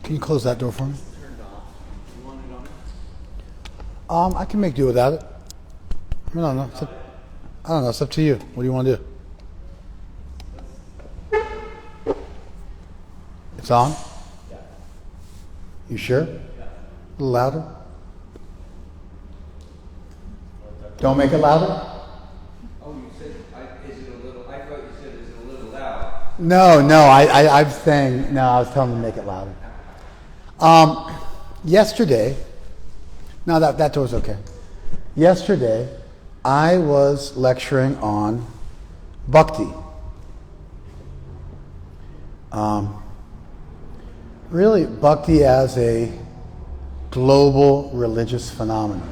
Can you close that door for me? Turned off. You want it on? I can make do without it. I don't know. I don't know. It's up to you. What do you want to do? It's on? Yeah. You sure? Yeah. A little louder? Don't make it louder? Oh, you said, is it a little, I thought you said, is it a little loud? No, I'm saying, no, I was telling them to make it louder. Yesterday, no, that door's okay. Yesterday, I was lecturing on Bhakti. Really, Bhakti as a global religious phenomenon.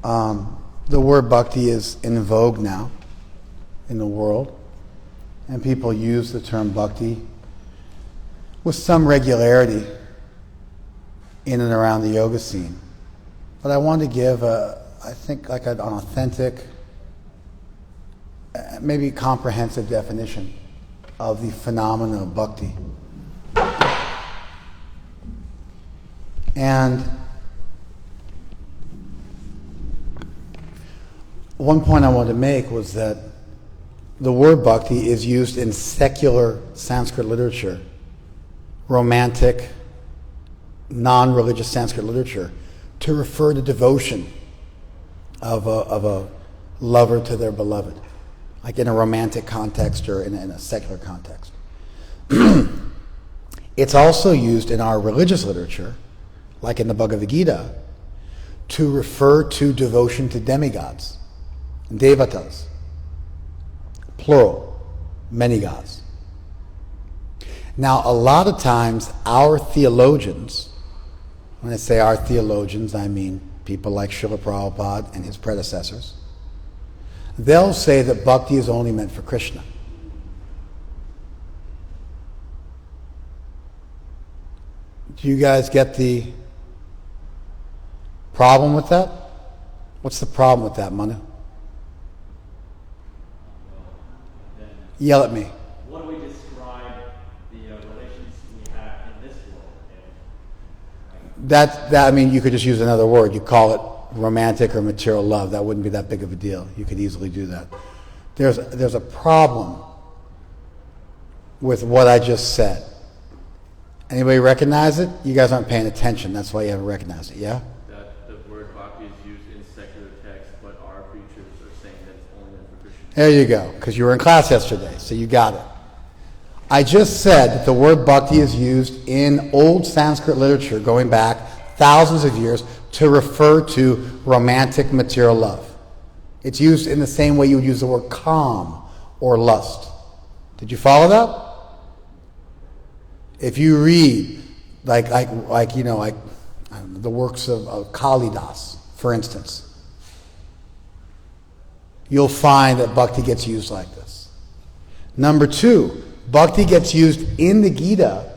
The word Bhakti is in vogue now in the world, and people use the term Bhakti with some regularity in and around the yoga scene. But I wanted to give, I think, like an authentic, maybe comprehensive definition of the phenomena of Bhakti. And one point I wanted to make was that the word Bhakti is used in secular Sanskrit literature, romantic, non-religious Sanskrit literature, to refer to devotion of a lover to their beloved, like in a romantic context or in a secular context. It's also used in our religious literature, like in the Bhagavad Gita, to refer to devotion to demigods, devatas, plural, many gods. Now, a lot of times our theologians, when I say our theologians, I mean people like Srila Prabhupada and his predecessors, they'll say that Bhakti is only meant for Krishna. Do you guys get the problem with that? What's the problem with that, Manu? Yell at me. What do we describe the relations we have in this world? That I mean, you could just use another word. You call it romantic or material love. That wouldn't be that big of a deal. You could easily do that. There's a problem with what I just said. Anybody recognize it? You guys aren't paying attention. That's why you haven't recognized it, yeah? That the word Bhakti is used in secular text, but our preachers are saying that it's only meant for Christians. There you go, because you were in class yesterday, so you got it. I just said that the word Bhakti is used in old Sanskrit literature going back thousands of years to refer to romantic material love. It's used in the same way you would use the word calm or lust. Did you follow that? If you read, like the works of Kalidas, for instance, you'll find that Bhakti gets used like this. Number two, Bhakti gets used in the Gita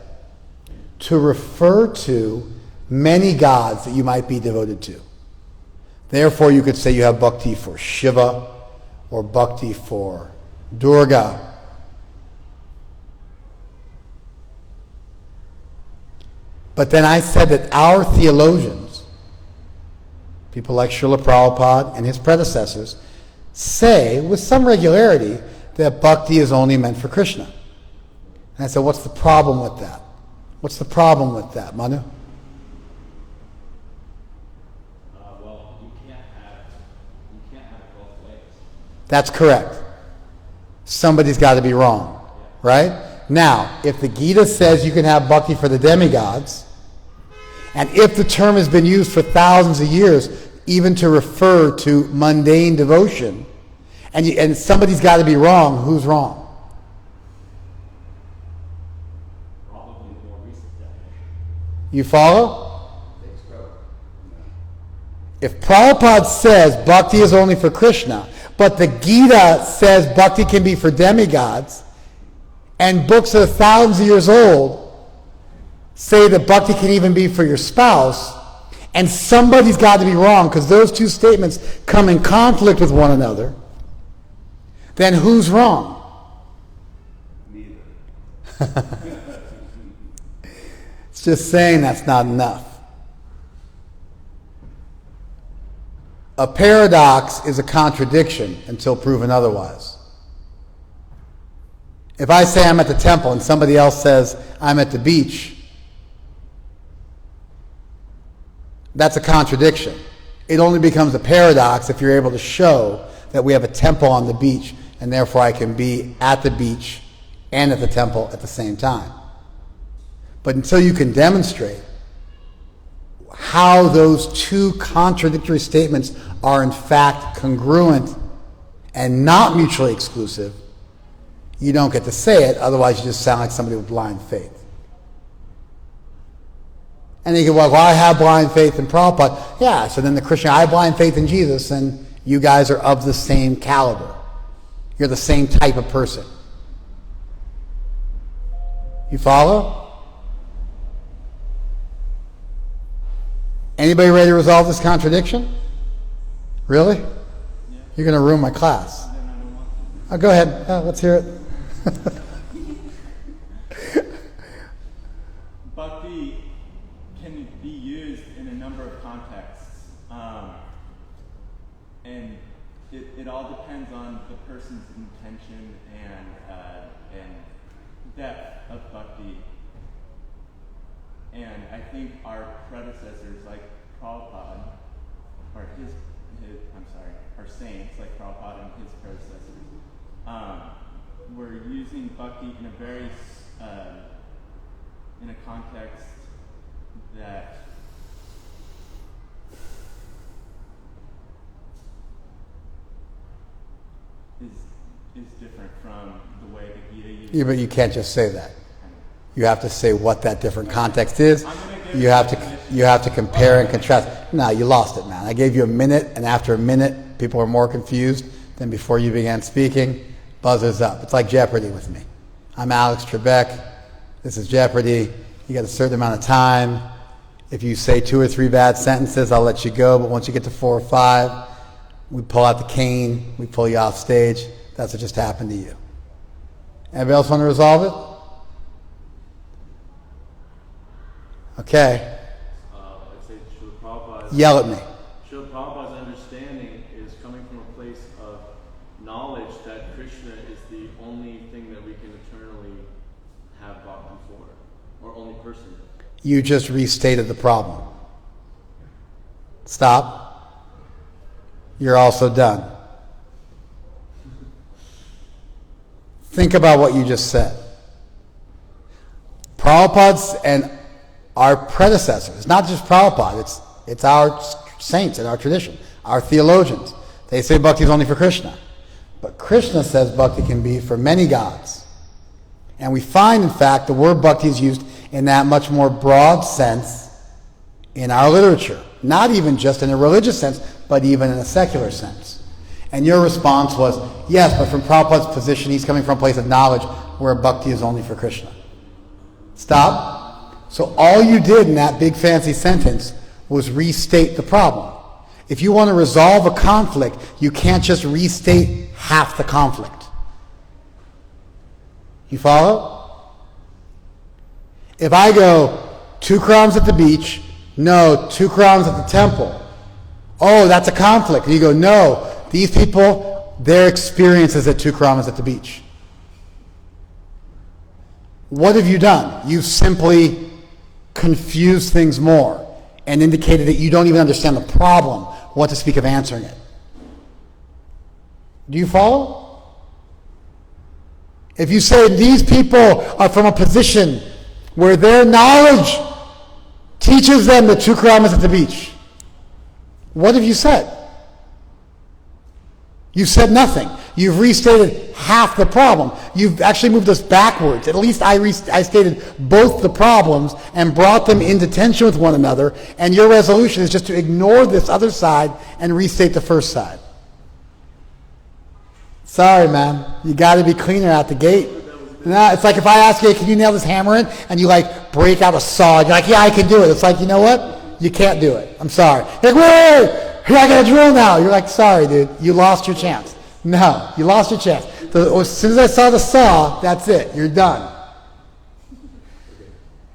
to refer to many gods that you might be devoted to. Therefore, you could say you have Bhakti for Shiva or Bhakti for Durga. But then I said that our theologians, people like Srila Prabhupada and his predecessors, say with some regularity that Bhakti is only meant for Krishna. And I said, what's the problem with that? What's the problem with that, Manu? Well, you can't have it both ways. That's correct. Somebody's got to be wrong, right? Now, if the Gita says you can have Bhakti for the demigods, and if the term has been used for thousands of years, even to refer to mundane devotion, and somebody's got to be wrong, who's wrong? Probably the more recent definition. You follow? Thanks, bro. If Prabhupada says Bhakti is only for Krishna, but the Gita says Bhakti can be for demigods, and books that are thousands of years old say that Bhakti can even be for your spouse, and somebody's got to be wrong because those two statements come in conflict with one another, then who's wrong? Neither. It's just saying that's not enough. A paradox is a contradiction until proven otherwise. If I say I'm at the temple and somebody else says I'm at the beach, that's a contradiction. It only becomes a paradox if you're able to show that we have a temple on the beach and therefore I can be at the beach and at the temple at the same time. But until you can demonstrate how those two contradictory statements are in fact congruent and not mutually exclusive, you don't get to say it, otherwise you just sound like somebody with blind faith. And you go, well, I have blind faith in Prabhupada. Yeah, so then the Christian, I have blind faith in Jesus, and you guys are of the same caliber. You're the same type of person. You follow? Anybody ready to resolve this contradiction? Really? Yeah. You're going to ruin my class. Oh, go ahead. Let's hear it. Bhakti can be used in a number of contexts, and it all depends on the person's intention and depth of bhakti. And I think our predecessors, like Prabhupada, or our saints, like Prabhupada and his predecessors, were using bhakti in a very, in a context that is different from the way the Gita uses. Yeah, but you can't just say that. You have to say what that different context is. You have to compare and contrast. No, you lost it, man. I gave you a minute, and after a minute, people are more confused than before you began speaking. Buzzers up. It's like Jeopardy with me. I'm Alex Trebek. This is Jeopardy. You got a certain amount of time. If you say 2 or 3 bad sentences, I'll let you go. But once you get to 4 or 5, we pull out the cane. We pull you off stage. That's what just happened to you. Anybody else want to resolve it? Okay. I'd say Srila Prabhupada's, Yell at me. Srila Prabhupada's understanding is coming from a place of knowledge that Krishna is the only thing that we can eternally have bhakti for, or only person. You just restated the problem. Stop. You're also done. Think about what you just said. Prabhupada's and our predecessors, not just Prabhupada, it's our saints in our tradition, our theologians. They say bhakti is only for Krishna. But Krishna says bhakti can be for many gods. And we find, in fact, the word bhakti is used in that much more broad sense in our literature. Not even just in a religious sense, but even in a secular sense. And your response was, yes, but from Prabhupada's position, he's coming from a place of knowledge where bhakti is only for Krishna. Stop. So all you did in that big fancy sentence was restate the problem. If you want to resolve a conflict, you can't just restate half the conflict. You follow? If I go 2 crowns at the beach, no, 2 crowns at the temple. Oh, that's a conflict. And you go, no, these people, their experience is at 2 crowns at the beach. What have you done? You've simply confused things more and indicated that you don't even understand the problem, what to speak of answering it. Do you follow? If you say these people are from a position where their knowledge teaches them the 2 crowns at the beach, what have you said? You've said nothing. You've restated half the problem. You've actually moved us backwards. At least I stated both the problems and brought them into tension with one another, and your resolution is just to ignore this other side and restate the first side. Sorry, man. You got to be cleaner out the gate. No, it's like if I ask you, hey, can you nail this hammer in? And you break out a saw. You're like, yeah, I can do it. It's like, you know what? You can't do it. I'm sorry. You're like, wait, I got to drill now. You're like, sorry, dude. You lost your chance. No, you lost your chance. As soon as I saw the saw, that's it. You're done.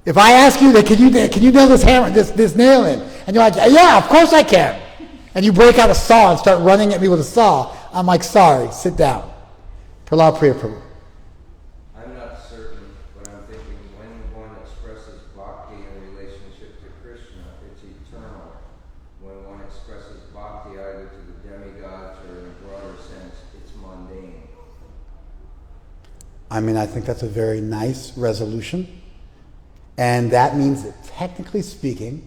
If I ask you that, can you nail this hammer, this nail in? And you're like, yeah, of course I can. And you break out a saw and start running at me with a saw. I'm like, sorry, sit down. Pralad Priya Prabhu. I'm not certain, but I'm thinking when one expresses bhakti in relationship to Krishna, it's eternal. When one expresses bhakti either to the demigods or in a broader sense, it's mundane. I mean, I think that's a very nice resolution. And that means that technically speaking,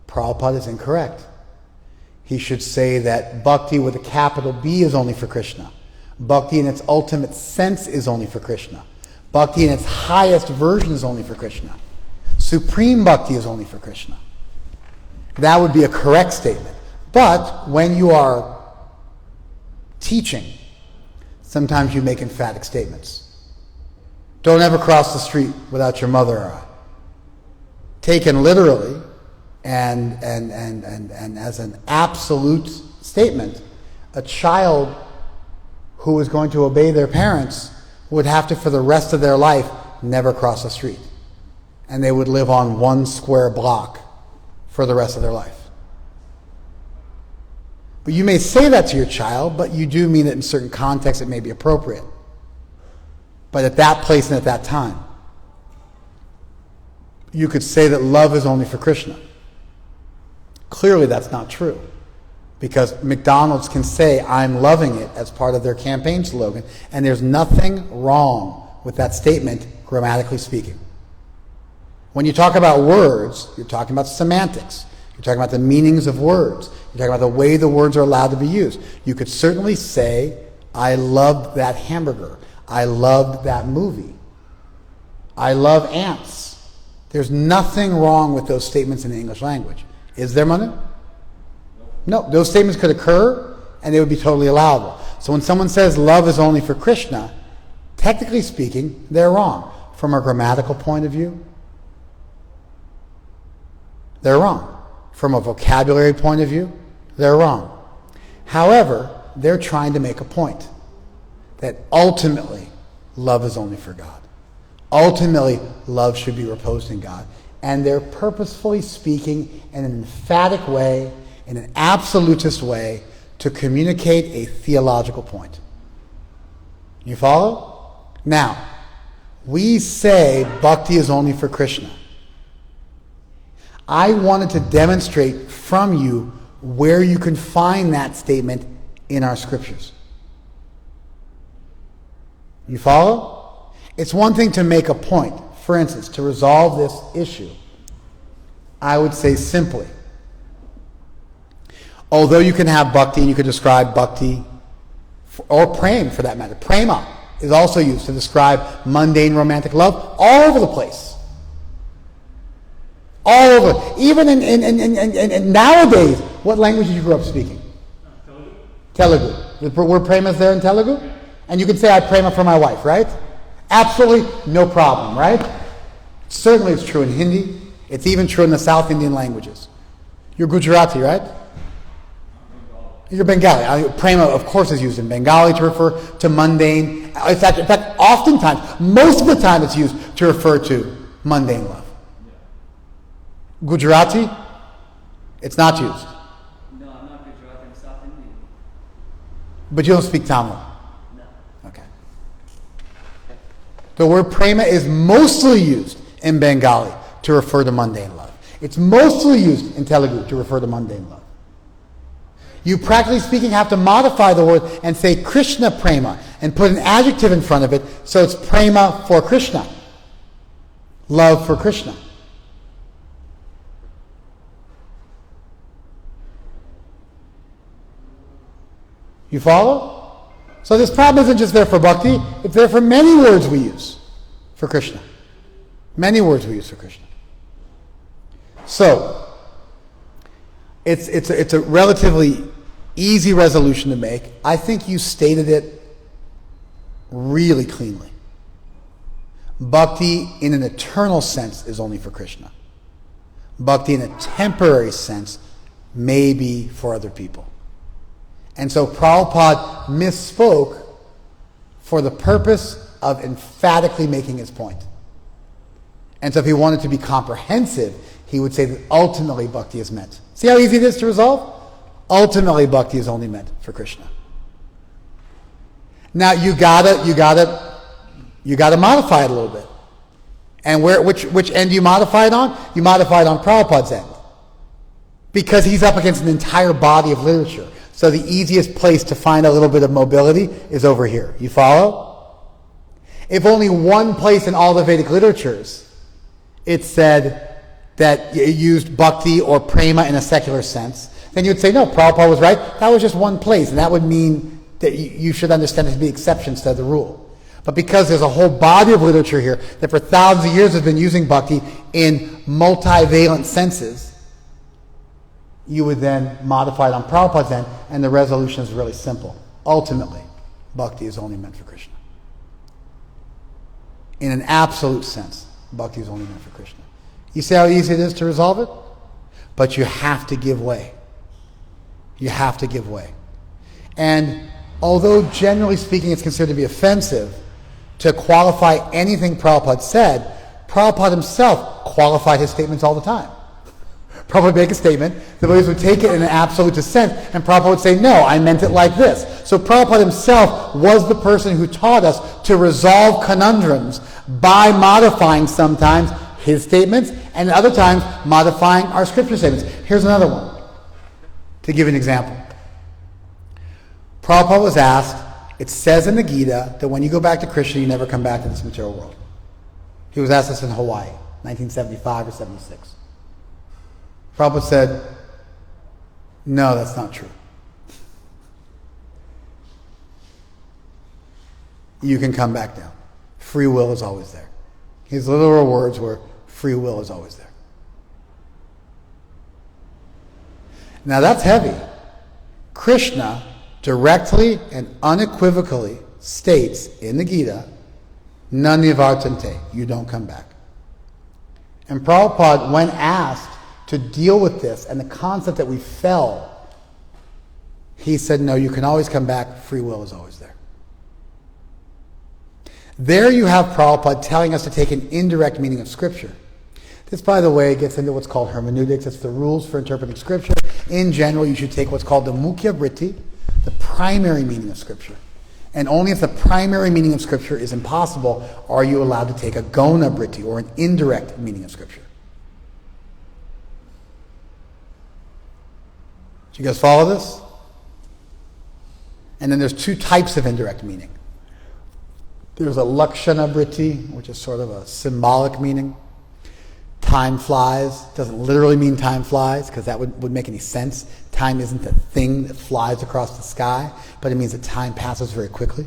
Prabhupada is incorrect. He should say that bhakti with a capital B is only for Krishna. Bhakti in its ultimate sense is only for Krishna. Bhakti in its highest version is only for Krishna. Supreme bhakti is only for Krishna. That would be a correct statement. But when you are teaching, sometimes you make emphatic statements. Don't ever cross the street without your mother or I. Taken literally and as an absolute statement, a child who is going to obey their parents would have to, for the rest of their life, never cross a street. And they would live on one square block for the rest of their life. But you may say that to your child, but you do mean it in certain contexts. It may be appropriate. But at that place and at that time, you could say that love is only for Krishna. Clearly that's not true. Because McDonald's can say, I'm loving it, as part of their campaign slogan, and there's nothing wrong with that statement, grammatically speaking. When you talk about words, you're talking about semantics. You're talking about the meanings of words. You're talking about the way the words are allowed to be used. You could certainly say, I loved that hamburger. I loved that movie. I love ants. There's nothing wrong with those statements in the English language. Is there, Manan? No, those statements could occur and they would be totally allowable. So when someone says love is only for Krishna, technically speaking, they're wrong. From a grammatical point of view, they're wrong. From a vocabulary point of view, they're wrong. However, they're trying to make a point that ultimately love is only for God. Ultimately, love should be reposed in God. And they're purposefully speaking in an emphatic way, in an absolutist way, to communicate a theological point. You follow? Now, we say bhakti is only for Krishna. I wanted to demonstrate from you where you can find that statement in our scriptures. You follow? It's one thing to make a point. For instance, to resolve this issue, I would say simply, although you can have bhakti and you can describe bhakti, or prem for that matter, prema is also used to describe mundane romantic love all over the place. All over. Even in nowadays, what language did you grow up speaking? Telugu. The word prema is there in Telugu? And you can say, I prema for my wife, right? Absolutely no problem, right? Certainly it's true in Hindi. It's even true in the South Indian languages. You're Gujarati, right? You're Bengali. Prema, of course, is used in Bengali to refer to mundane. In fact, oftentimes, most of the time it's used to refer to mundane love. Gujarati, it's not used. No, I'm not Gujarati, I'm South Indian. But you don't speak Tamil. No. Okay. The word prema is mostly used in Bengali to refer to mundane love. It's mostly used in Telugu to refer to mundane love. You, practically speaking, have to modify the word and say Krishna prema and put an adjective in front of it so it's prema for Krishna. Love for Krishna. You follow? So this problem isn't just there for bhakti, it's there for many words we use for Krishna. Many words we use for Krishna. So, it's a relatively easy resolution to make. I think you stated it really cleanly. Bhakti in an eternal sense is only for Krishna. Bhakti in a temporary sense may be for other people. And so Prabhupada misspoke for the purpose of emphatically making his point. And so if he wanted to be comprehensive, he would say that ultimately bhakti is meant. See how easy it is to resolve? Ultimately bhakti is only meant for Krishna. Now you gotta modify it a little bit. And which end do you modify it on? You modify it on Prabhupada's end. Because he's up against an entire body of literature. So the easiest place to find a little bit of mobility is over here. You follow? If only one place in all the Vedic literatures it said that it used bhakti or prema in a secular sense, then you would say, no, Prabhupada was right. That was just one place. And that would mean that you should understand it to be exceptions to the rule. But because there's a whole body of literature here that for thousands of years has been using bhakti in multivalent senses, you would then modify it on Prabhupada's end, and the resolution is really simple. Ultimately, bhakti is only meant for Krishna. In an absolute sense, bhakti is only meant for Krishna. You see how easy it is to resolve it? But you have to give way. You have to give way. And although generally speaking it's considered to be offensive to qualify anything Prabhupada said, Prabhupada himself qualified his statements all the time. Prabhupada would make a statement, the Buddhists would take it in an absolute sense, and Prabhupada would say, no, I meant it like this. So Prabhupada himself was the person who taught us to resolve conundrums by modifying sometimes his statements, and other times modifying our scripture statements. Here's another one, to give an example. Prabhupada was asked, it says in the Gita that when you go back to Krishna, you never come back to this material world. He was asked this in Hawaii, 1975 or 76. Prabhupada said, no, that's not true. You can come back down. Free will is always there. His literal words were, free will is always there. Now that's heavy. Krishna directly and unequivocally states in the Gita, Nanivartante, you don't come back. And Prabhupada, when asked to deal with this and the concept that we fell, he said, no, you can always come back, free will is always there. There you have Prabhupada telling us to take an indirect meaning of Scripture. This, by the way, gets into what's called hermeneutics. It's the rules for interpreting Scripture. In general, you should take what's called the mukhya vritti, the primary meaning of Scripture. And only if the primary meaning of Scripture is impossible are you allowed to take a gona vritti, or an indirect meaning of Scripture. Do you guys follow this? And then there's two types of indirect meaning. There's a lakshana vritti, which is sort of a symbolic meaning. Time flies. Doesn't literally mean time flies, because that wouldn't make any sense. Time isn't a thing that flies across the sky, but it means that time passes very quickly.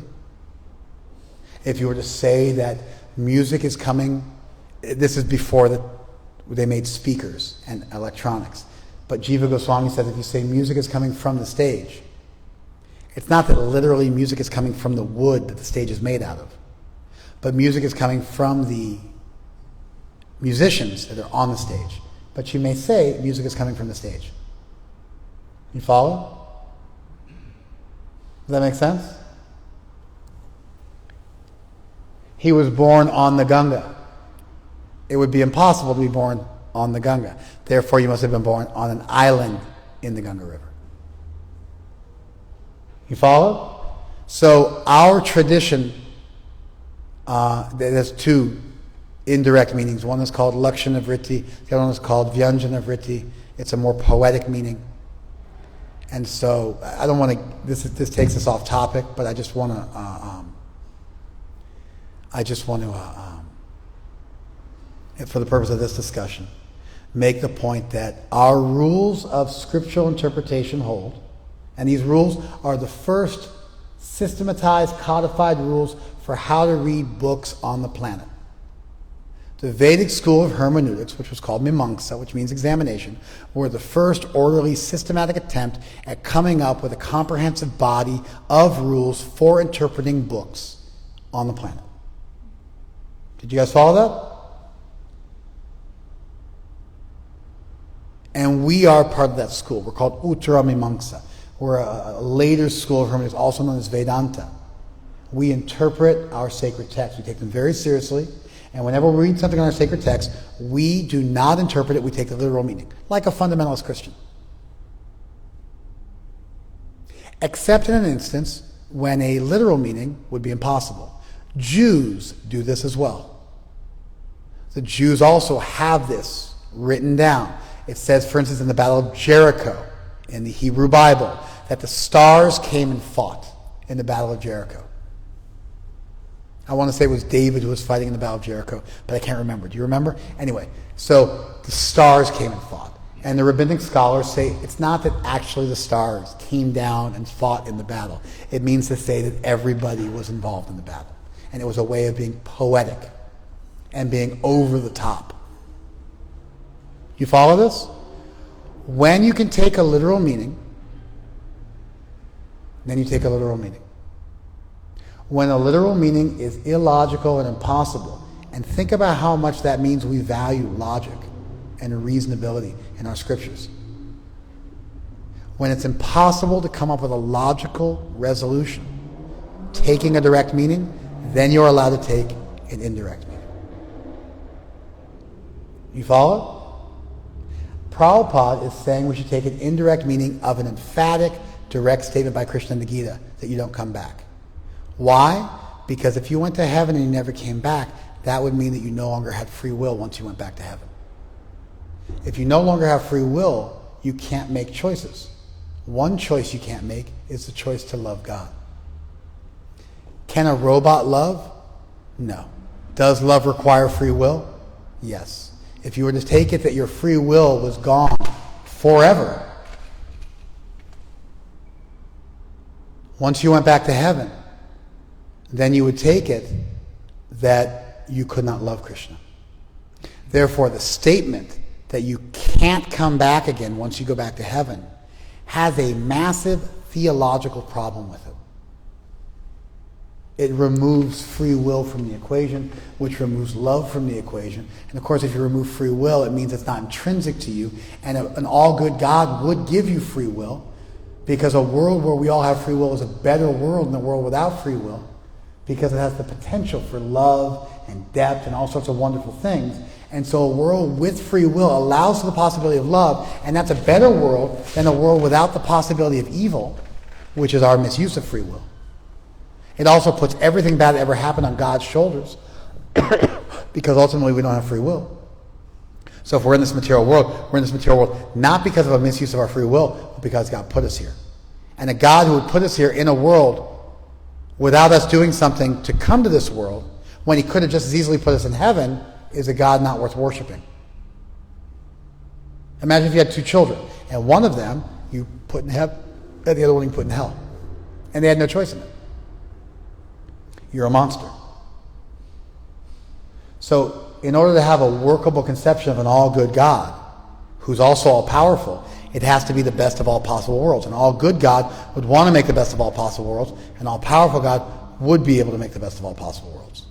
If you were to say that music is coming, this is before they made speakers and electronics. But Jiva Goswami says if you say music is coming from the stage, it's not that literally music is coming from the wood that the stage is made out of, but music is coming from the musicians that are on the stage. But you may say music is coming from the stage. You follow? Does that make sense? He was born on the Ganga. It would be impossible to be born on the Ganga. Therefore, you must have been born on an island in the Ganga River. You follow? So our tradition, there's two indirect meanings. One is called lakshana vritti. The other one is called vyanjana vritti. It's a more poetic meaning. And so I don't want to. This takes us off topic, but I just want to. For the purpose of this discussion, make the point that our rules of scriptural interpretation hold, and these rules are the first systematized, codified rules for how to read books on the planet. The Vedic school of hermeneutics, which was called Mimamsa, which means examination, were the first orderly, systematic attempt at coming up with a comprehensive body of rules for interpreting books on the planet. Did you guys follow that? And we are part of that school. We're called Uttara Mimamsa. We're a later school of hermeneutics, also known as Vedanta. We interpret our sacred texts. We take them very seriously, And whenever we read something in our sacred text, we do not interpret it, we take the literal meaning, like a fundamentalist Christian. Except in an instance when a literal meaning would be impossible. Jews do this as well. The Jews also have this written down. It says, for instance, in the Battle of Jericho, in the Hebrew Bible, that the stars came and fought in the Battle of Jericho. I want to say it was David who was fighting in the Battle of Jericho, but I can't remember. Do you remember? Anyway, so the stars came and fought. And the rabbinic scholars say it's not that actually the stars came down and fought in the battle. It means to say that everybody was involved in the battle. And it was a way of being poetic and being over the top. You follow this? When you can take a literal meaning, then you take a literal meaning. When a literal meaning is illogical and impossible, and think about how much that means we value logic and reasonability in our scriptures. When it's impossible to come up with a logical resolution, taking a direct meaning, then you're allowed to take an indirect meaning. You follow? Prabhupada is saying we should take an indirect meaning of an emphatic, direct statement by Krishna in the Gita, that you don't come back. Why? Because if you went to heaven and you never came back, that would mean that you no longer had free will once you went back to heaven. If you no longer have free will, you can't make choices. One choice you can't make is the choice to love God. Can a robot love? No. Does love require free will? Yes. If you were to take it that your free will was gone forever, once you went back to heaven, then you would take it that you could not love Krishna. Therefore, the statement that you can't come back again once you go back to heaven has a massive theological problem with it. It removes free will from the equation, which removes love from the equation. And of course, if you remove free will, it means it's not intrinsic to you. And an all-good God would give you free will, because a world where we all have free will is a better world than a world without free will, because it has the potential for love and depth and all sorts of wonderful things. And so a world with free will allows for the possibility of love, and that's a better world than a world without the possibility of evil, which is our misuse of free will. It also puts everything bad that ever happened on God's shoulders, because ultimately we don't have free will. So if we're in this material world, we're in this material world not because of a misuse of our free will, but because God put us here. And a God who would put us here in a world without us doing something to come to this world, when he could have just as easily put us in heaven, is a God not worth worshiping. Imagine if you had two children, and one of them you put in heaven, and the other one you put in hell. And they had no choice in it. You're a monster. So, in order to have a workable conception of an all-good God, who's also all-powerful, it has to be the best of all possible worlds. An all-good God would want to make the best of all possible worlds. An all-powerful God would be able to make the best of all possible worlds.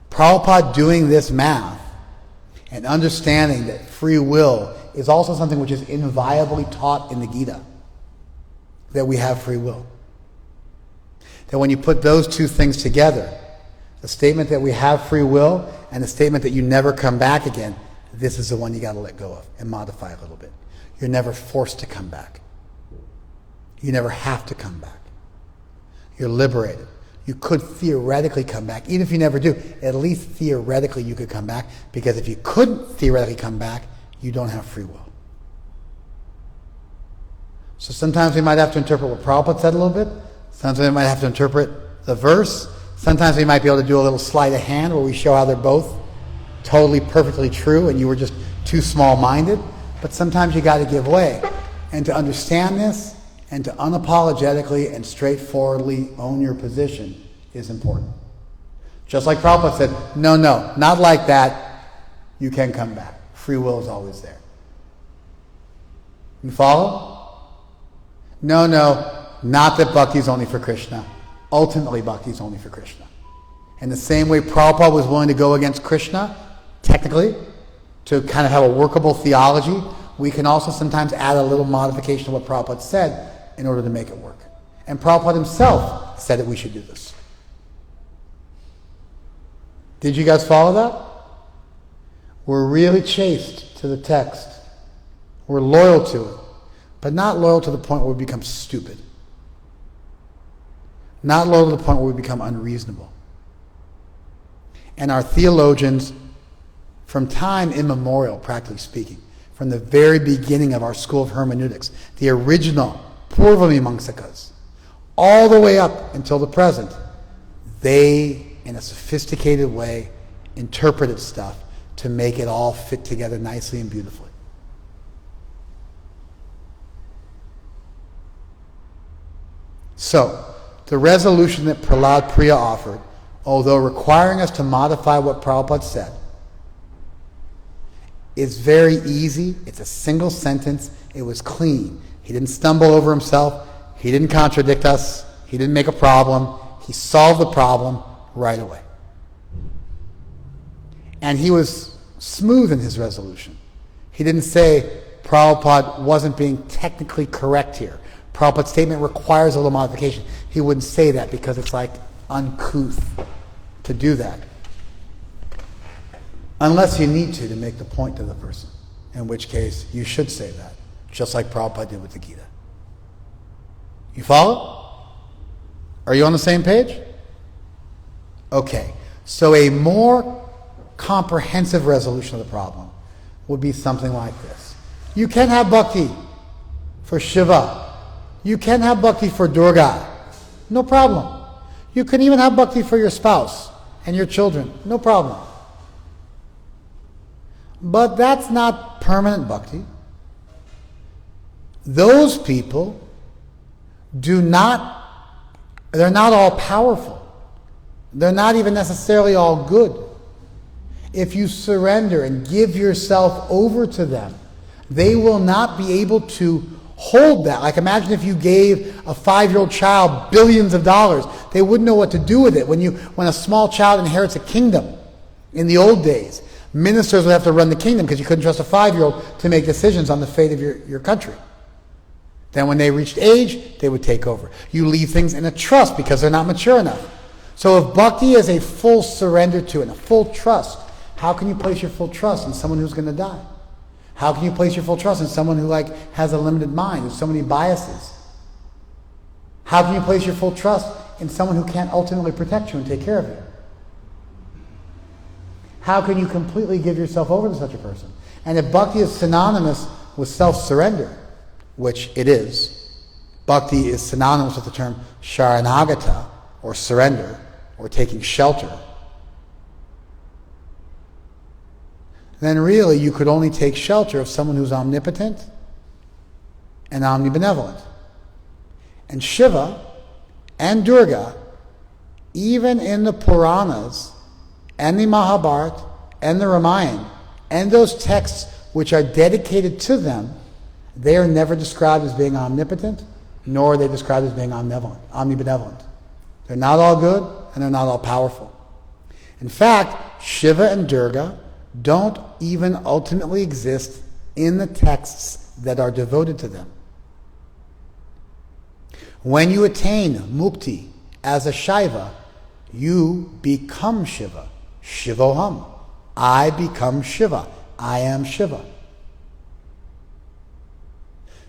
Prabhupada doing this math and understanding that free will is also something which is inviolably taught in the Gita, that we have free will. That when you put those two things together, the statement that we have free will and the statement that you never come back again, this is the one you got to let go of and modify a little bit. You're never forced to come back. You never have to come back. You're liberated. You could theoretically come back. Even if you never do, at least theoretically you could come back, because if you couldn't theoretically come back, you don't have free will. So sometimes we might have to interpret what Prabhupada said a little bit. Sometimes we might have to interpret the verse. Sometimes we might be able to do a little sleight of hand where we show how they're both totally perfectly true and you were just too small-minded. But sometimes you got to give way. And to understand this and to unapologetically and straightforwardly own your position is important. Just like Prabhupada said, no, not like that. You can come back. Free will is always there. You follow? No, not that bhakti is only for Krishna. Ultimately, bhakti is only for Krishna. In the same way Prabhupada was willing to go against Krishna, technically, to kind of have a workable theology, we can also sometimes add a little modification to what Prabhupada said in order to make it work. And Prabhupada himself said that we should do this. Did you guys follow that? We're really chaste to the text. We're loyal to it, but not loyal to the point where we become stupid. Not loyal to the point where we become unreasonable. And our theologians, from time immemorial, practically speaking, from the very beginning of our school of hermeneutics, the original Purvamimamsakas, all the way up until the present, they, in a sophisticated way, interpreted stuff to make it all fit together nicely and beautifully. So, the resolution that Prahlad Priya offered, although requiring us to modify what Prabhupada said, is very easy. It's a single sentence. It was clean. He didn't stumble over himself. He didn't contradict us. He didn't make a problem. He solved the problem right away. And he was smooth in his resolution. He didn't say Prabhupada wasn't being technically correct here. Prabhupada's statement requires a little modification. He wouldn't say that because it's like uncouth to do that. Unless you need to make the point to the person, in which case you should say that, just like Prabhupada did with the Gita. You follow? Are you on the same page? Okay, so a more comprehensive resolution of the problem would be something like this. You can have bhakti for Shiva. You can have bhakti for Durga. No problem. You can even have bhakti for your spouse and your children. No problem. But that's not permanent bhakti. Those people they're not all powerful. They're not even necessarily all good. If you surrender and give yourself over to them, they will not be able to hold that. Like imagine if you gave a 5-year-old child billions of dollars. They wouldn't know what to do with it. When a small child inherits a kingdom in the old days, ministers would have to run the kingdom because you couldn't trust a 5-year-old to make decisions on the fate of your country. Then when they reached age, they would take over. You leave things in a trust because they're not mature enough. So if bhakti is a full surrender to and a full trust, how can you place your full trust in someone who's going to die? How can you place your full trust in someone who has a limited mind, with so many biases? How can you place your full trust in someone who can't ultimately protect you and take care of you? How can you completely give yourself over to such a person? And if bhakti is synonymous with self-surrender, which it is, bhakti is synonymous with the term sharanagata, or surrender, or taking shelter, then really you could only take shelter of someone who's omnipotent and omnibenevolent. And Shiva and Durga, even in the Puranas and the Mahabharata and the Ramayana and those texts which are dedicated to them, they are never described as being omnipotent, nor are they described as being omnibenevolent. They're not all good and they're not all powerful. In fact, Shiva and Durga don't even ultimately exist in the texts that are devoted to them. When you attain mukti as a Shaiva, you become Shiva. Shivoham. I become Shiva. I am Shiva.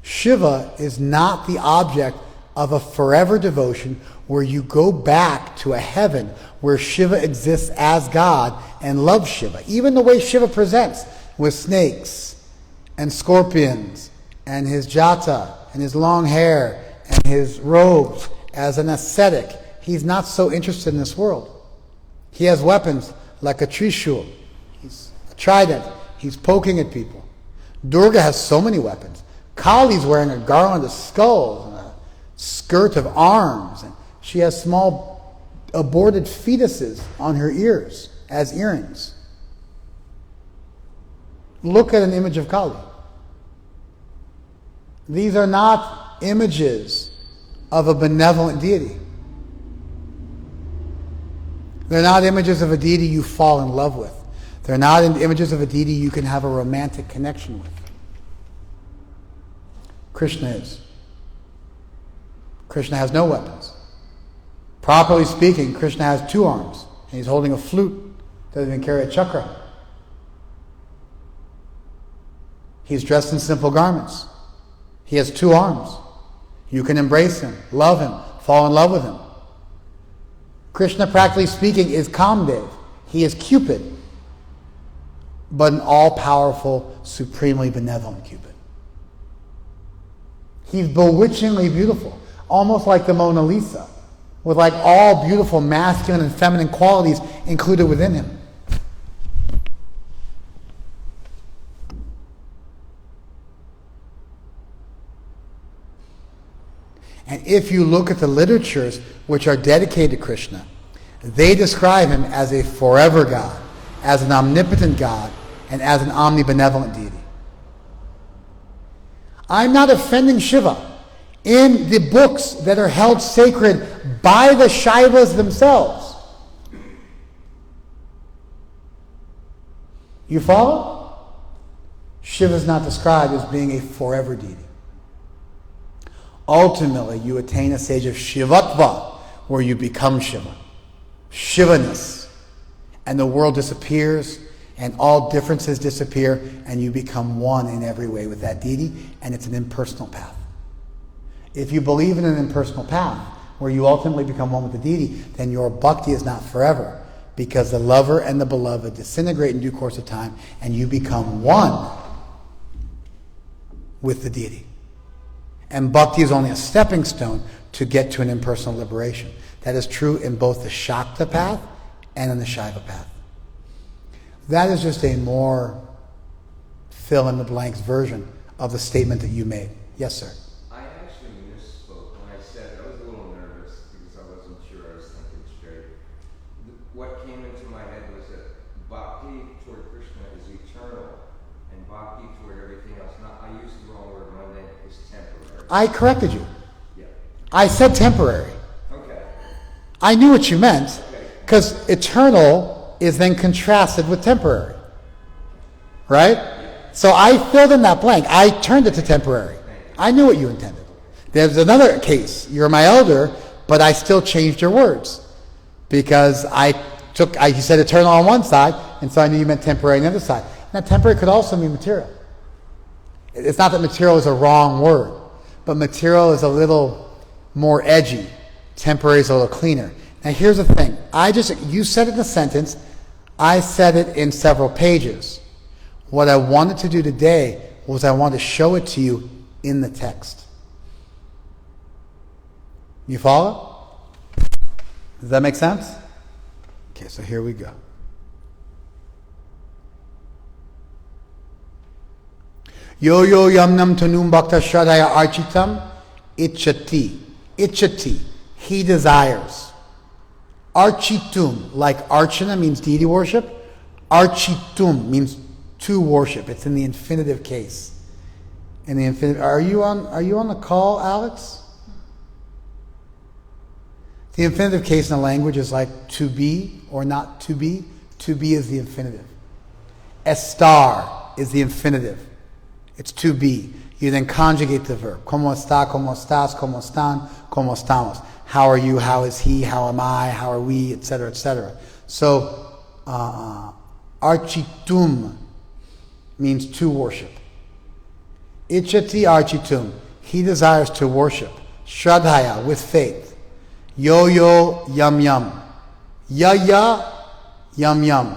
Shiva is not the object of a forever devotion where you go back to a heaven where Shiva exists as God and loves Shiva. Even the way Shiva presents with snakes and scorpions and his jata and his long hair and his robes as an ascetic, he's not so interested in this world. He has weapons like a trishul. He's a trident. He's poking at people. Durga has so many weapons. Kali's wearing a garland of skulls and a skirt of arms, and she has small aborted fetuses on her ears as earrings. Look at an image of Kali. These are not images of a benevolent deity. They're not images of a deity you fall in love with. They're not images of a deity you can have a romantic connection with. Krishna is. Krishna has no weapons. Properly speaking, Krishna has 2 arms, and he's holding a flute Doesn't even carry a chakra. He's dressed in simple garments. He has 2 arms. You can embrace him, love him, fall in love with him. Krishna, practically speaking, is Kamdev. He is Cupid, but an all-powerful, supremely benevolent Cupid. He's bewitchingly beautiful, almost like the Mona Lisa, with like all beautiful masculine and feminine qualities included within him. And if you look at the literatures which are dedicated to Krishna, they describe him as a forever God, as an omnipotent God, and as an omnibenevolent deity. I'm not offending Shiva. In the books that are held sacred by the Shaivas themselves, you follow? Shiva is not described as being a forever deity. Ultimately, you attain a stage of Shivatva, where you become Shiva. Shivaness. And the world disappears, and all differences disappear, and you become one in every way with that deity, and it's an impersonal path. If you believe in an impersonal path, where you ultimately become one with the deity, then your bhakti is not forever, because the lover and the beloved disintegrate in due course of time, and you become one with the deity. And bhakti is only a stepping stone to get to an impersonal liberation. That is true in both the Shakta path and in the Shaiva path. That is just a more fill-in-the-blanks version of the statement that you made. Yes, sir? I actually misspoke when I said I was a little nervous because I wasn't sure I was thinking straight. What came into my head was that bhakti toward Krishna is eternal, and bhakti toward everything else. I used the wrong word. My name is temporary. I corrected you. Yeah. I said temporary. Okay. I knew what you meant, because eternal is then contrasted with temporary. Right? So I filled in that blank. I turned it to temporary. I knew what you intended. There's another case. You're my elder, but I still changed your words. Because you said eternal on one side, and so I knew you meant temporary on the other side. Now, temporary could also mean material. It's not that material is a wrong word, but material is a little more edgy. Temporary is a little cleaner. Now, here's the thing. You said it in a sentence. I said it in several pages. What I wanted to do today was I wanted to show it to you in the text. You follow? Does that make sense? Okay, so here we go. Yo yo yamnam tanum bhakta shradaya architam ichati. Ichati. He desires. Architum, like archana means deity worship. Architum means to worship. It's in the infinitive case. In the infinitive. Are you on the call, Alex? The infinitive case in the language is like to be or not to be. To be is the infinitive. Estar is the infinitive. It's to be. You then conjugate the verb. Como está, como estás, como están, como estamos. How are you? How is he? How am I? How are we? Etc., etc. So, architum means to worship. Ichati architum. He desires to worship. Shradhaya, with faith. Yo yo yam yam. Ya ya yam yam.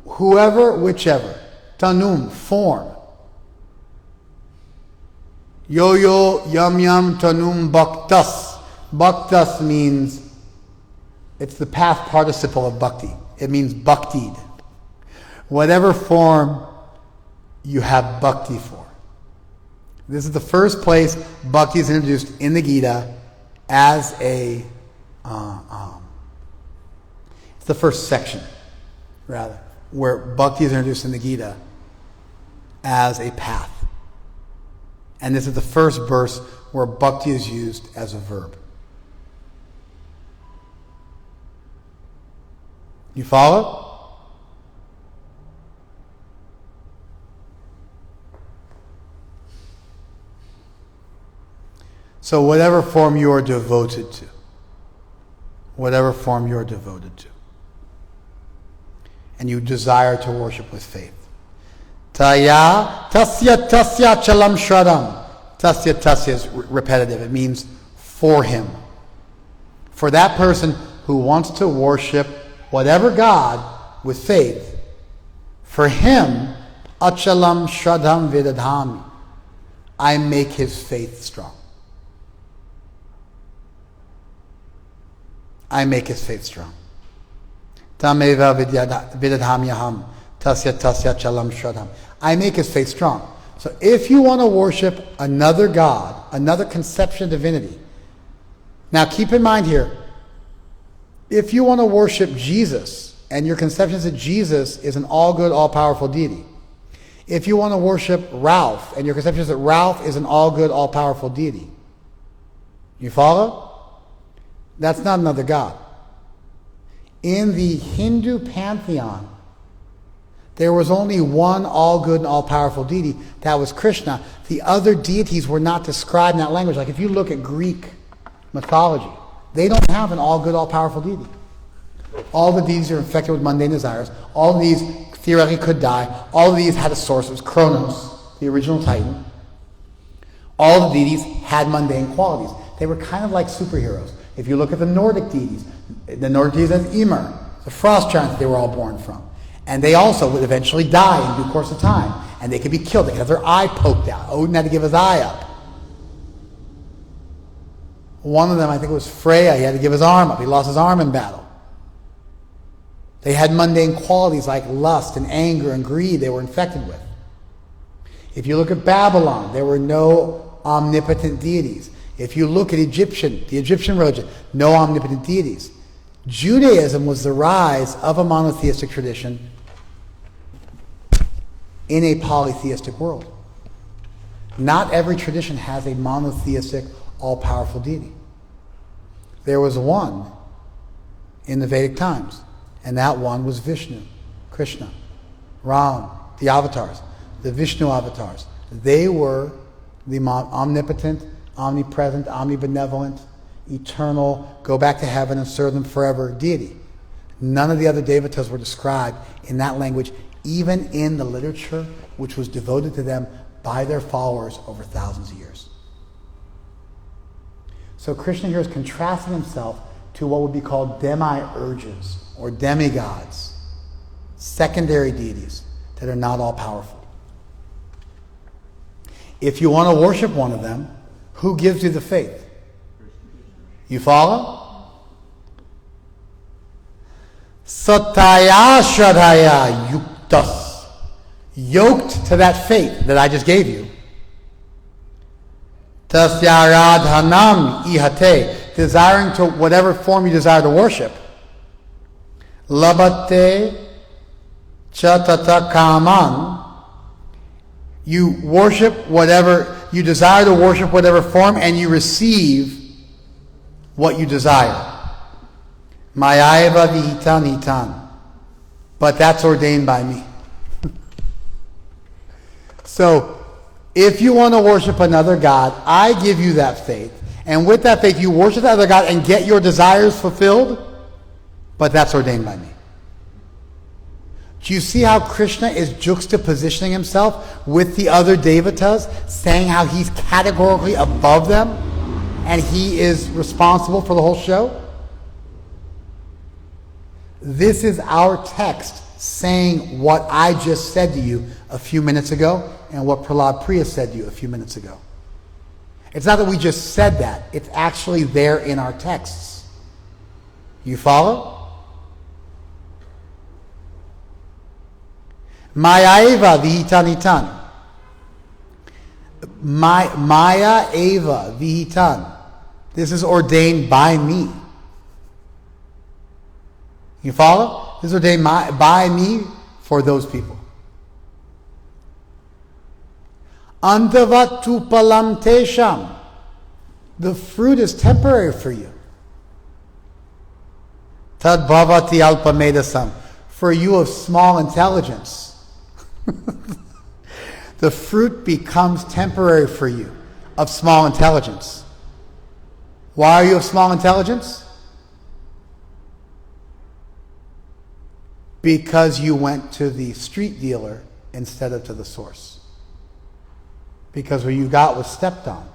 Whoever, whichever. Tanum, form. Yo yo yam yam tanum bhaktas. Bhaktas means, it's the past participle of bhakti. It means bhaktied. Whatever form you have bhakti for. This is the first place bhakti is introduced in the Gita as a, it's the first section, rather, where bhakti is introduced in the Gita as a path. And this is the first verse where bhakti is used as a verb. You follow? So whatever form you are devoted to. Whatever form you are devoted to. and you desire to worship with faith. Taya tasya chalam shradam. Tasya is repetitive. It means for him. For that person who wants to worship whatever God with faith, for him, achalam shradam vidadhami. I make his faith strong. I make his faith strong. Tameva vidadhamyaham tasya chalam shradam. I make his faith strong. So if you want to worship another God, another conception of divinity, now keep in mind here, if you want to worship Jesus, and your conception is that Jesus is an all-good, all-powerful deity, if you want to worship Ralph, and your conception is that Ralph is an all-good, all-powerful deity, you follow? That's not another God. In the Hindu pantheon, there was only one all-good and all-powerful deity. That was Krishna. The other deities were not described in that language. Like if you look at Greek mythology, they don't have an all-good, all-powerful deity. All the deities are infected with mundane desires. All of these theoretically could die. All of these had a source. It was Kronos, the original Titan. All the deities had mundane qualities. They were kind of like superheroes. If you look at the Nordic deities have Ymir, the frost giants they were all born from. And they also would eventually die in due course of time. And they could be killed. They could have their eye poked out. Odin had to give his eye up. One of them, I think it was Freya, he had to give his arm up. He lost his arm in battle. They had mundane qualities like lust and anger and greed they were infected with. If you look at Babylon, there were no omnipotent deities. If you look at the Egyptian religion, no omnipotent deities. Judaism was the rise of a monotheistic tradition in a polytheistic world. Not every tradition has a monotheistic, all-powerful deity. There was one in the Vedic times, and that one was Vishnu, Krishna, Ram, the avatars, the Vishnu avatars. They were the omnipotent, omnipresent, omnibenevolent, eternal, go back to heaven and serve them forever deity. None of the other devatas were described in that language, even in the literature which was devoted to them by their followers over thousands of years. So Krishna here is contrasting himself to what would be called demiurges or demigods, secondary deities that are not all powerful. If you want to worship one of them, who gives you the faith? You follow? Sataya Shradhaya Yuktas. Yoked to that faith that I just gave you. Tasyaradhanam ihate. Desiring to whatever form you desire to worship. Labate chatata kaman. You worship whatever, you desire to worship whatever form, and you receive what you desire. Mayaiva vihitan hitan. But that's ordained by me. So, if you want to worship another God, I give you that faith. And with that faith, you worship that other God and get your desires fulfilled. But that's ordained by me. Do you see how Krishna is juxtapositioning himself with the other devatas, saying how he's categorically above them and he is responsible for the whole show? This is our text saying what I just said to you a few minutes ago and what Prahlad Priya said to you a few minutes ago. It's not that we just said that. It's actually there in our texts. You follow? Maya eva vihitanitan. Maya eva vihitan. This is ordained by me. You follow? This is ordained by me for those people. Antavat tupalam tesham. The fruit is temporary for you. Tad bhavati alpamedasam. For you of small intelligence. The fruit becomes temporary for you of small intelligence. Why are you of small intelligence? Because you went to the street dealer instead of to the source. Because what you got was stepped on.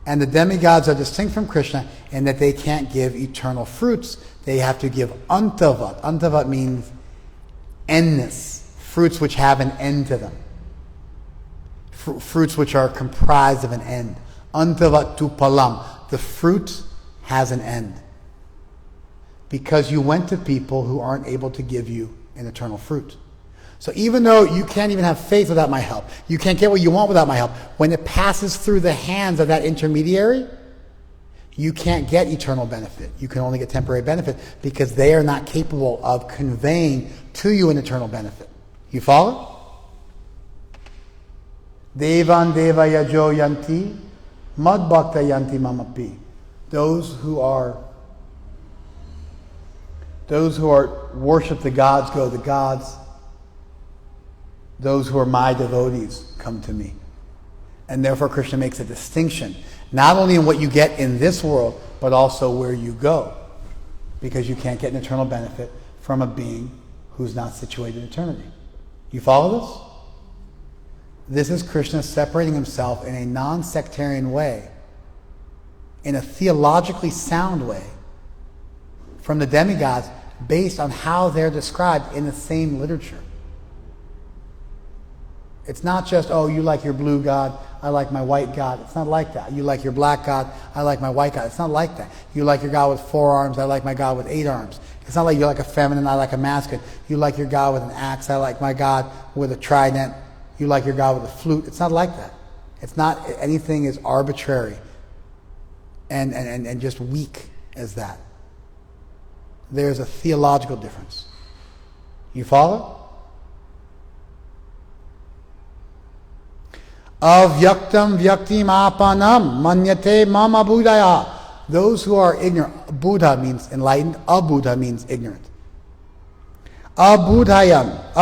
And the demigods are distinct from Krishna in that they can't give eternal fruits. They have to give antavat. Antavat means endness. Fruits which have an end to them. Fruits which are comprised of an end. Antavat tu palam. The fruit has an end. Because you went to people who aren't able to give you an eternal fruit. So even though you can't even have faith without my help, you can't get what you want without my help, when it passes through the hands of that intermediary, you can't get eternal benefit. You can only get temporary benefit because they are not capable of conveying to you an eternal benefit. You follow? Devan deva yajo yanti, mad bhakta yanti mamapi. Those who worship the gods go the gods. Those who are my devotees come to me. And therefore Krishna makes a distinction, not only in what you get in this world, but also where you go. Because you can't get an eternal benefit from a being who's not situated in eternity. You follow this? This is Krishna separating himself in a non-sectarian way, in a theologically sound way, from the demigods based on how they're described in the same literature. It's not just, oh, you like your blue god, I like my white god. It's not like that. You like your black god, I like my white god. It's not like that. You like your god with 4 arms, I like my god with 8 arms. It's not like you like a feminine, I like a masculine. You like your god with an axe, I like my god with a trident. You like your god with a flute. It's not like that. It's not anything as arbitrary and just weak as that. There's a theological difference. You follow? Avyaktam vyaktim apanam manyate mama buddhaya. Those who are ignorant. Buddha means enlightened. Abuddha means ignorant. Abudhaya,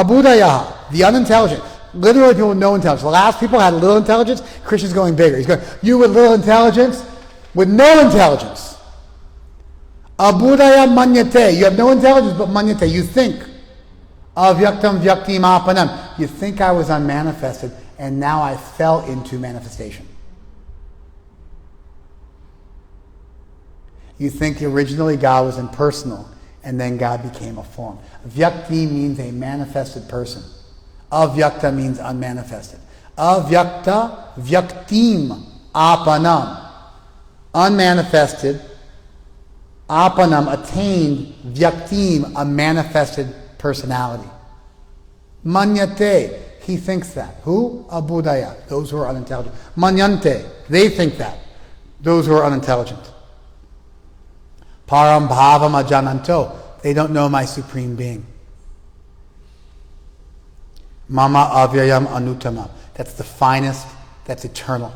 the unintelligent. Literally people with no intelligence. The last people had little intelligence. Krishna's going bigger. He's going, you with little intelligence, with no intelligence. Abudhaya manyate. You have no intelligence, but manyate. You think. Avyaktam vyaktim apanam. You think I was unmanifested, and now I fell into manifestation. You think originally God was impersonal, and then God became a form. Vyakti means a manifested person. Avyakta means unmanifested. Avyakta vyaktim apanam. Unmanifested. Apanam, attained. Vyaktim, a manifested personality. Manyate, he thinks that. Who? Abudaya, those who are unintelligent. Manyante, they think that. Those who are unintelligent. Param bhavam ajananto, they don't know my supreme being. Mama avyayam anutama, that's the finest, that's eternal.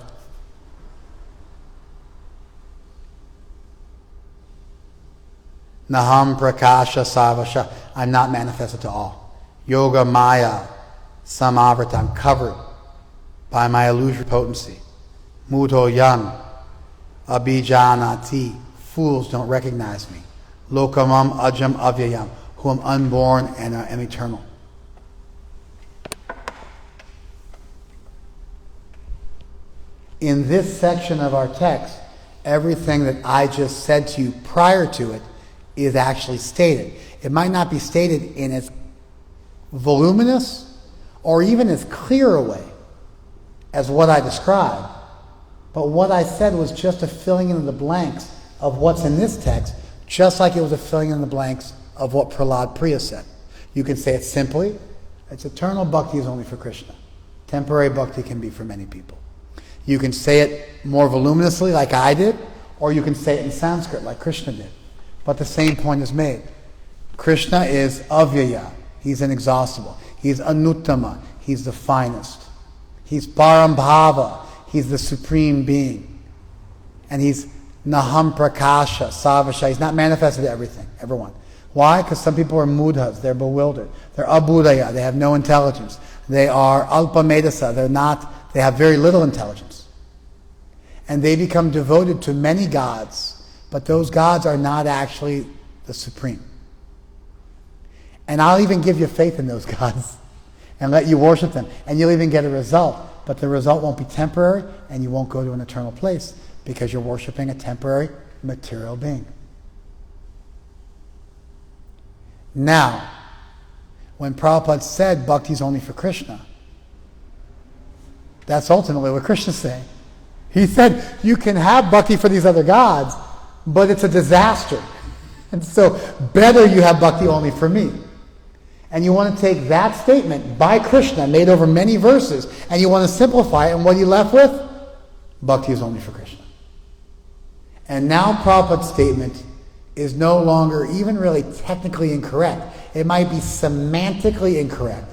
Naham prakasha savasha, I'm not manifested to all. Yoga maya samavrata, I'm covered by my illusory potency. Muto yan abhijanati, fools don't recognize me. Lokamam ajam avyayam, who am unborn and am eternal. In this section of our text, everything that I just said to you prior to it is actually stated. It might not be stated in as voluminous or even as clear a way as what I described, but what I said was just a filling in of the blanks of what's in this text, just like it was a filling in the blanks of what Prahlad Priya said. You can say it simply, it's eternal bhakti is only for Krishna. Temporary bhakti can be for many people. You can say it more voluminously like I did, or you can say it in Sanskrit like Krishna did. But the same point is made. Krishna is avyaya. He's inexhaustible. He's anuttama. He's the finest. He's parambhava. He's the supreme being. And he's naham prakasha, savasha. He's not manifested to everyone. Why? Because some people are mudhas. They're bewildered. They're abudaya. They have no intelligence. They are alpamedasa. They have very little intelligence. And they become devoted to many gods, but those gods are not actually the supreme. And I'll even give you faith in those gods and let you worship them. And you'll even get a result. But the result won't be temporary, and you won't go to an eternal place because you're worshiping a temporary material being. Now, when Prabhupada said bhakti is only for Krishna, that's ultimately what Krishna's saying. He said, you can have bhakti for these other gods, but it's a disaster. And so, better you have bhakti only for me. And you want to take that statement by Krishna, made over many verses, and you want to simplify it, and what are you left with? Bhakti is only for Krishna. And now Prabhupada's statement is no longer even really technically incorrect. It might be semantically incorrect,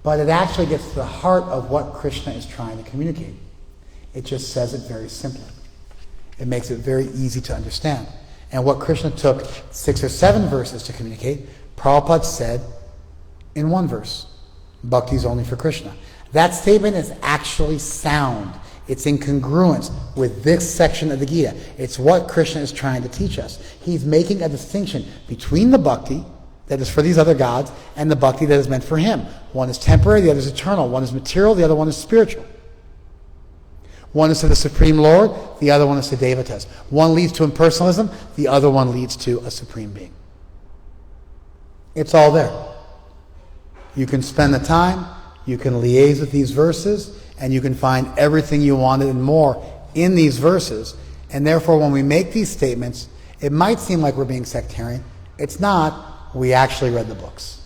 but it actually gets to the heart of what Krishna is trying to communicate. It just says it very simply. It makes it very easy to understand. And what Krishna took 6 or 7 verses to communicate, Prabhupada said in 1 verse, bhakti is only for Krishna. That statement is actually sound. It's in congruence with this section of the Gita. It's what Krishna is trying to teach us. He's making a distinction between the bhakti that is for these other gods and the bhakti that is meant for him. One is temporary, the other is eternal. One is material, the other one is spiritual. One is to the Supreme Lord, the other one is to devatas. One leads to impersonalism, the other one leads to a supreme being. It's all there. You can spend the time, you can liaise with these verses, and you can find everything you wanted and more in these verses. And therefore, when we make these statements, it might seem like we're being sectarian. It's not. We actually read the books.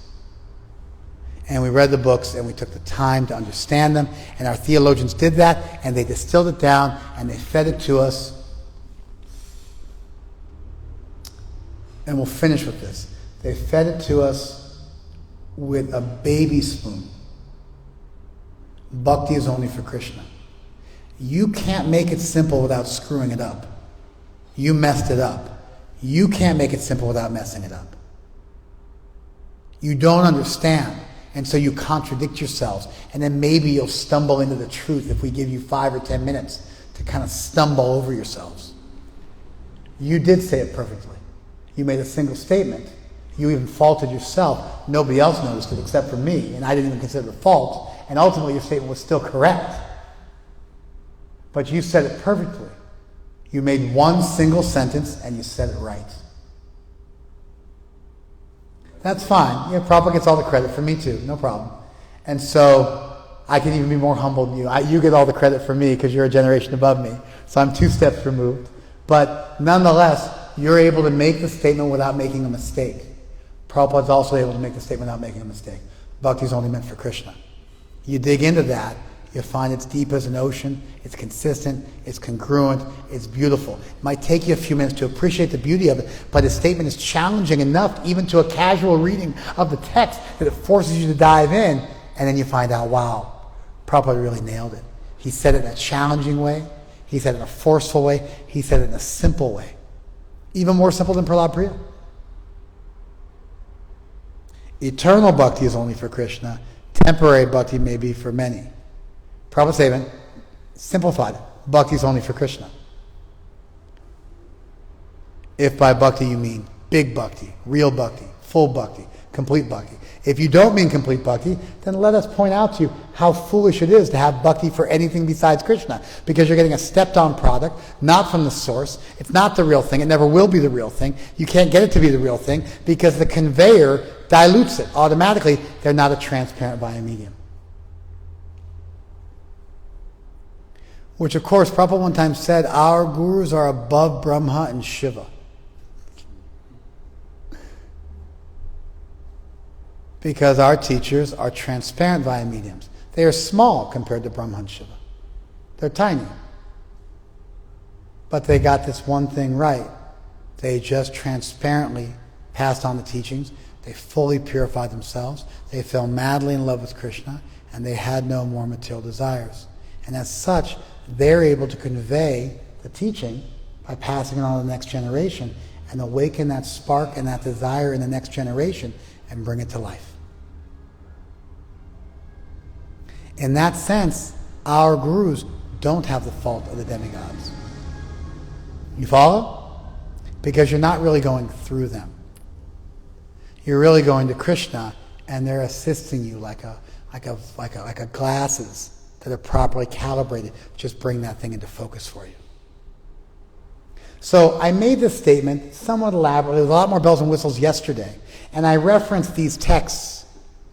And we read the books, and we took the time to understand them. And our theologians did that, and they distilled it down, and they fed it to us. And we'll finish with this. They fed it to us with a baby spoon. Bhakti is only for Krishna. You can't make it simple without screwing it up. You messed it up. You can't make it simple without messing it up. You don't understand, and so you contradict yourselves, and then maybe you'll stumble into the truth if we give you 5 or 10 minutes to kind of stumble over yourselves. You did say it perfectly. You made a single statement. You even faulted yourself. Nobody else noticed it except for me, and I didn't even consider it a fault. And ultimately, your statement was still correct. But you said it perfectly. You made one single sentence, and you said it right. That's fine. Yeah, Prabhupada gets all the credit for me too. No problem. And so, I can even be more humble than you. You get all the credit for me because you're a generation above me. So I'm 2 steps removed. But nonetheless, you're able to make the statement without making a mistake. Prabhupada's also able to make the statement without making a mistake. Bhakti is only meant for Krishna. You dig into that, you'll find it's deep as an ocean, it's consistent, it's congruent, it's beautiful. It might take you a few minutes to appreciate the beauty of it, but his statement is challenging enough, even to a casual reading of the text, that it forces you to dive in, and then you find out, wow, Prabhupada really nailed it. He said it in a challenging way, he said it in a forceful way, he said it in a simple way. Even more simple than Prahlad Priya. Eternal bhakti is only for Krishna. Temporary bhakti may be for many. Prabhupada statement, simplified. Bhakti is only for Krishna. If by bhakti you mean big bhakti, real bhakti, full bhakti, complete bhakti. If you don't mean complete bhakti, then let us point out to you how foolish it is to have bhakti for anything besides Krishna. Because you're getting a stepped-on product, not from the source. It's not the real thing. It never will be the real thing. You can't get it to be the real thing because the conveyor dilutes it. Automatically, they're not a transparent via medium. Which, of course, Prabhupada one time said, our gurus are above Brahma and Shiva. Because our teachers are transparent via mediums. They are small compared to Brahma and Shiva. They're tiny. But they got this one thing right. They just transparently passed on the teachings. They fully purified themselves. They fell madly in love with Krishna, and they had no more material desires. And as such, they're able to convey the teaching by passing it on to the next generation and awaken that spark and that desire in the next generation and bring it to life. In that sense, our gurus don't have the fault of the demigods. You follow? Because you're not really going through them. You're really going to Krishna, and they're assisting you like a glasses that are properly calibrated. Just bring that thing into focus for you. So I made this statement somewhat elaborately, with a lot more bells and whistles yesterday, and I referenced these texts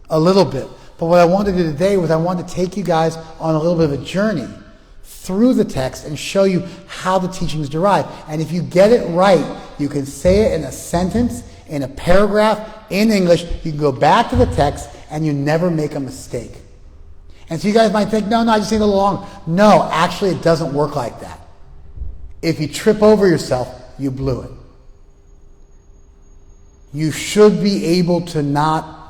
a little bit. But what I wanted to do today was I wanted to take you guys on a little bit of a journey through the text and show you how the teachings derive. And if you get it right, you can say it in a sentence, in a paragraph, in English. You can go back to the text and you never make a mistake. And so you guys might think, no, I just need a little longer. No, actually it doesn't work like that. If you trip over yourself, you blew it. You should be able to not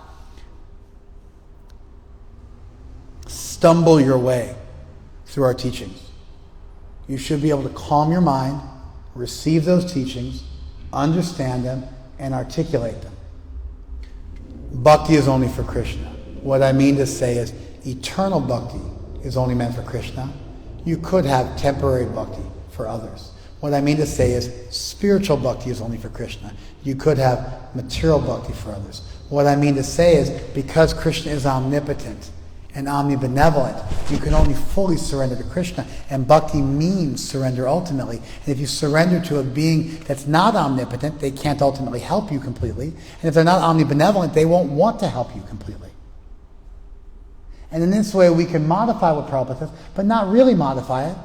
stumble your way through our teachings. You should be able to calm your mind, receive those teachings, understand them, and articulate them. Bhakti is only for Krishna. What I mean to say is eternal bhakti is only meant for Krishna. You could have temporary bhakti for others. What I mean to say is spiritual bhakti is only for Krishna. You could have material bhakti for others. What I mean to say is because Krishna is omnipotent and omnibenevolent, you can only fully surrender to Krishna. And bhakti means surrender ultimately. And if you surrender to a being that's not omnipotent, they can't ultimately help you completely. And if they're not omnibenevolent, they won't want to help you completely. And in this way, we can modify what Prabhupada says, but not really modify it.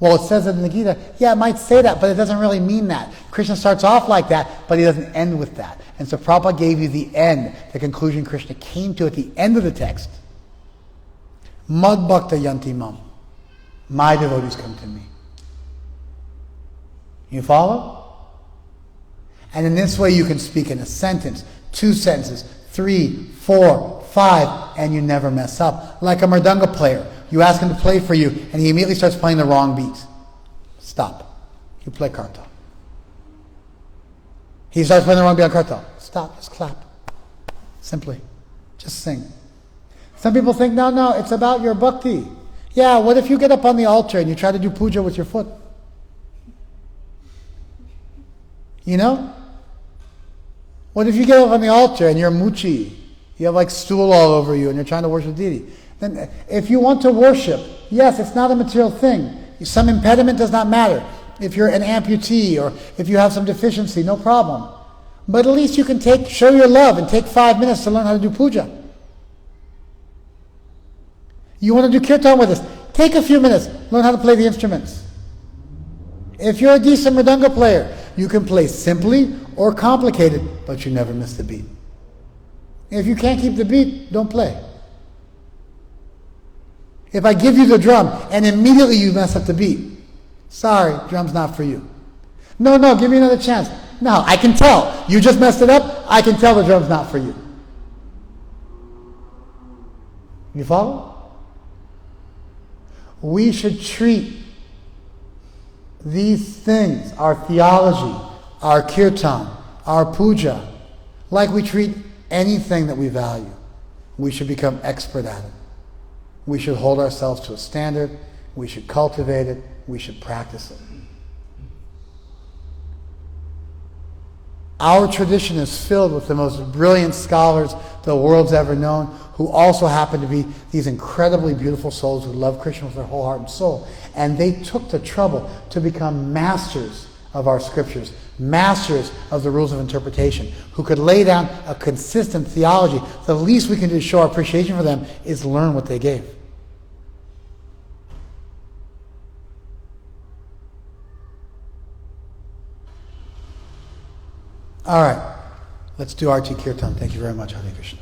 Well, it says it in the Gita. Yeah, it might say that, but it doesn't really mean that. Krishna starts off like that, but he doesn't end with that. And so Prabhupada gave you the end, the conclusion Krishna came to at the end of the text. Mad bhakta yanti mam. My devotees come to me. You follow? And in this way you can speak in a sentence, 2 sentences, 3, 4, 5, and you never mess up. Like a mridanga player. You ask him to play for you, and he immediately starts playing the wrong beat. Stop. You play kartal. He starts playing the wrong beat on kartal. Stop. Just clap. Simply. Just sing. Some people think, no, it's about your bhakti. Yeah, what if you get up on the altar and you try to do puja with your foot? You know? What if you get up on the altar and you're muchi? You have like stool all over you and you're trying to worship deity. Then if you want to worship, yes, it's not a material thing. Some impediment does not matter. If you're an amputee or if you have some deficiency, no problem. But at least you can show your love and take 5 minutes to learn how to do puja. You want to do kirtan with us? Take a few minutes, learn how to play the instruments. If you're a decent mridanga player, you can play simply or complicated, but you never miss the beat. If you can't keep the beat, don't play. If I give you the drum and immediately you mess up the beat, sorry, drum's not for you. No, give me another chance. No, I can tell. You just messed it up. I can tell the drum's not for you. You follow? We should treat these things, our theology, our kirtan, our puja, like we treat anything that we value. We should become expert at it. We should hold ourselves to a standard. We should cultivate it. We should practice it. Our tradition is filled with the most brilliant scholars the world's ever known, who also happen to be these incredibly beautiful souls who love Krishna with their whole heart and soul. And they took the trouble to become masters of our scriptures, masters of the rules of interpretation, who could lay down a consistent theology. The least we can do to show our appreciation for them is learn what they gave. All right, let's do Arti Kirtan. Thank you very much, Hare Krishna.